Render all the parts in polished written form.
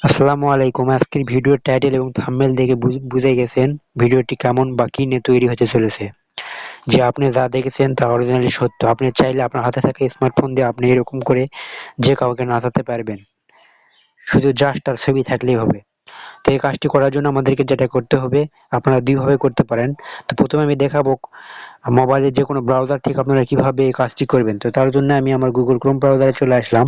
আসসালামু আলাইকুম। আজকের ভিডিওর টাইটেল এবং থাম্বনেল দেখে বুঝে গেছেন ভিডিওটি কেমন বা কি নিয়ে তৈরি হতে চলেছে। যে আপনি যা দেখেছেন তা অরিজিনালি সত্য। আপনি চাইলে আপনার হাতে থাকা স্মার্টফোন দিয়ে আপনি এরকম করে যে কাউকে নাচাতে পারবেন। শুধু জাস্ট তার ছবি থাকলেই হবে। তো এই কাজটি করার জন্য আমাদেরকে যেটা করতে হবে, আপনারা দুইভাবে করতে পারেন। তো প্রথমে আমি দেখাবো মোবাইলের যে কোনো ব্রাউজার থেকে আপনারা কিভাবে এই কাজটি করবেন। তো তার জন্য আমি আমার গুগল ক্রোম ব্রাউজারে চলে আসলাম।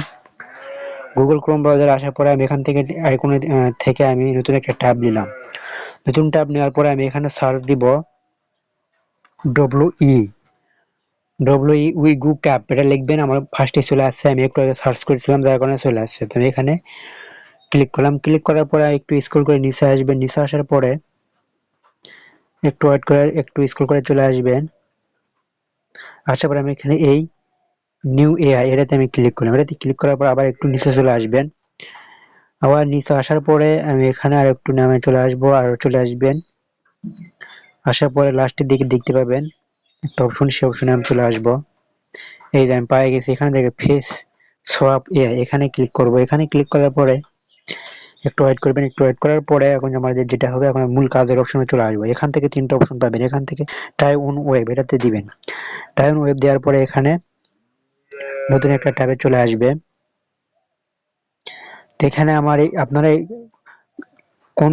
গুগল ক্রোম ব্রাউজারে আসার পরে আমি এখান থেকে আইকনে থেকে আমি নতুন একটা ট্যাব নিলাম। নতুন ট্যাব নেওয়ার পরে আমি এখানে সার্চ দিব ডব্লিউ উই ক্যাপ, এটা লিখবেন। আমার ফার্স্টে চলে আসছে, আমি একটু আগে সার্চ করেছিলাম যার কারণে চলে আসছে। তো আমি এখানে ক্লিক করলাম। ক্লিক করার পরে একটু স্ক্রল করে নিচে আসবেন। নিচে আসার পরে একটু ওয়েট করে একটু স্ক্রল করে চলে আসবেন। আসার পরে আমি এখানে এই নিউ এআই এটাতে আমি ক্লিক করলাম। এটাতে ক্লিক করার পর আবার একটু নিচে চলে আসবেন। আবার নিচে আসার পরে আমি এখানে আর একটু নামে চলে আসবো আর চলে আসবেন। আসার পরে লাস্টের দিকে দেখতে পাবেন একটা অপশন, সেই অপশনে আমি চলে আসবো। এই যে আমি পেয়ে গেছি। এখানে দেখে ফেস সোয়াপ এআই, এখানে ক্লিক করব। এখানে ক্লিক করার পরে একটু ওয়েট করবেন। একটু ওয়েট করার পরে এখন আমাদের যেটা হবে, এখন মূল কাজের অপশনে চলে আসবো। এখান থেকে তিনটা অপশন পাবেন। এখান থেকে টাই অন ওয়েব এটাতে দিবেন। টাই অন ওয়েব দেওয়ার পরে এখানে নতুন একটা ট্যাবে চলে আসবে। তো এখানে আমার আপনারা কোন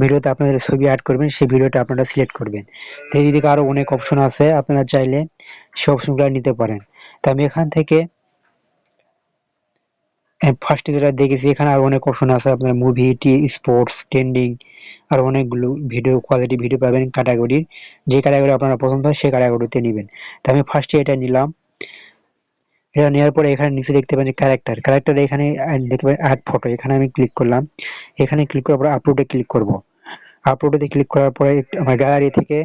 ভিডিওতে আপনাদের ছবি অ্যাড করবেন সেই ভিডিওটা আপনারা সিলেক্ট করবেন। তো এইদিকে আরো অনেক অপশন আছে, আপনারা চাইলে সেই অপশনগুলো নিতে পারেন। তো আমি এখান থেকে ফার্স্টে যেটা দেখেছি, এখানে আরো অনেক অপশন আছে। আপনার মুভি, স্পোর্টস, ট্রেন্ডিং, আর অনেকগুলো ভিডিও কোয়ালিটি ভিডিও পাবেন ক্যাটাগরি। যে ক্যাটাগরি আপনারা পছন্দ হয় সেই ক্যাটাগরিতে নেবেন। তো আমি ফার্স্টে এটা নিলাম। এটা নেওয়ার পরে এখানে নিচে দেখতে পাবেন ক্যারেক্টার, এখানে দেখতে পাবেন অ্যাড ফটো, এখানে আমি ক্লিক করলাম। এখানে ক্লিক করার পরে আপলোডে ক্লিক করব। আপলোডে ক্লিক করার পরে আমার গ্যালারি থেকে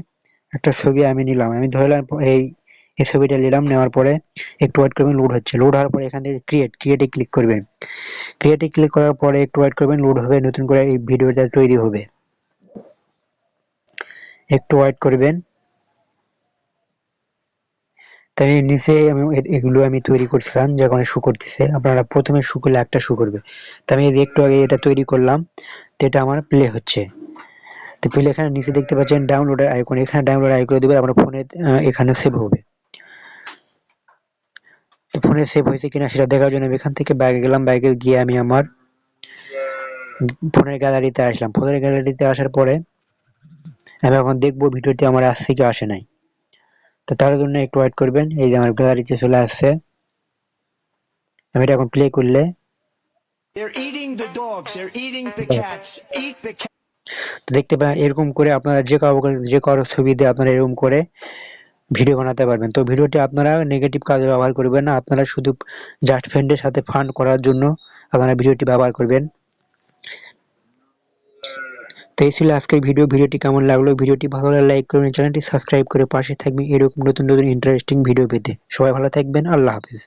একটা ছবি আমি নিলাম। আমি ধরলাম এই ছবিটা নিলাম। নেওয়ার পরে একটু ওয়েট করবেন, লোড হচ্ছে। লোড হওয়ার পরে এখান থেকে ক্রিয়েটে ক্লিক করবেন। ক্রিয়েটে ক্লিক করার পরে একটু ওয়েট করবেন, লোড হবে, নতুন করে এই ভিডিওটা তৈরি হবে। একটু ওয়েট করবেন। তাই নিচে আমি এগুলো আমি তৈরি করছিলাম, যখন শু করতেছে আপনারা প্রথমে শু করলে একটা শু করবে। তো আমি একটু আগে এটা তৈরি করলাম। তো এটা আমার প্লে হচ্ছে। তো প্লে এখানে নিচে দেখতে পাচ্ছেন ডাউনলোডের আইকন, এখানে ডাউনলোড আইকন দিবেন। আপনার ফোনে এখানে সেভ হবে। তো ফোনে সেভ হয়েছে কিনা সেটা দেখার জন্য আমি এখান থেকে ব্যাগে গেলাম। ব্যাগে গিয়ে আমি আমার ফোনের গ্যালারিতে আসলাম। ফোনের গ্যালারিতে আসার পরে আমি এখন দেখবো ভিডিওটি আমার আসছে কি আসে নাই। তো তার জন্য একটু ওয়েট করবেন। এই যে আমার গ্যালারিতে চলে আসছে। আমি এটা এখন প্লে করলে তো দেখতে পারেন এরকম করে আপনারা যে কারো ছবি দিয়ে আপনারা এরকম করে ভিডিও বানাতে পারবেন। তো ভিডিওটি আপনারা নেগেটিভ কাজে ব্যবহার করবেন না, আপনারা শুধু জাস্ট ফ্রেন্ডের সাথে ফান করার জন্য আপনারা ভিডিওটি ব্যবহার করবেন। তো এই ছিল আজকের ভিডিওটি কেমন লাগলো? ভিডিওটি ভালো লাগলে লাইক করবেন, চ্যানেলটি সাবস্ক্রাইব করে পাশে থাকবেন এরকম নতুন নতুন ইন্টারেস্টিং ভিডিও পেতে। সবাই ভালো থাকবেন। আল্লাহ হাফেজ।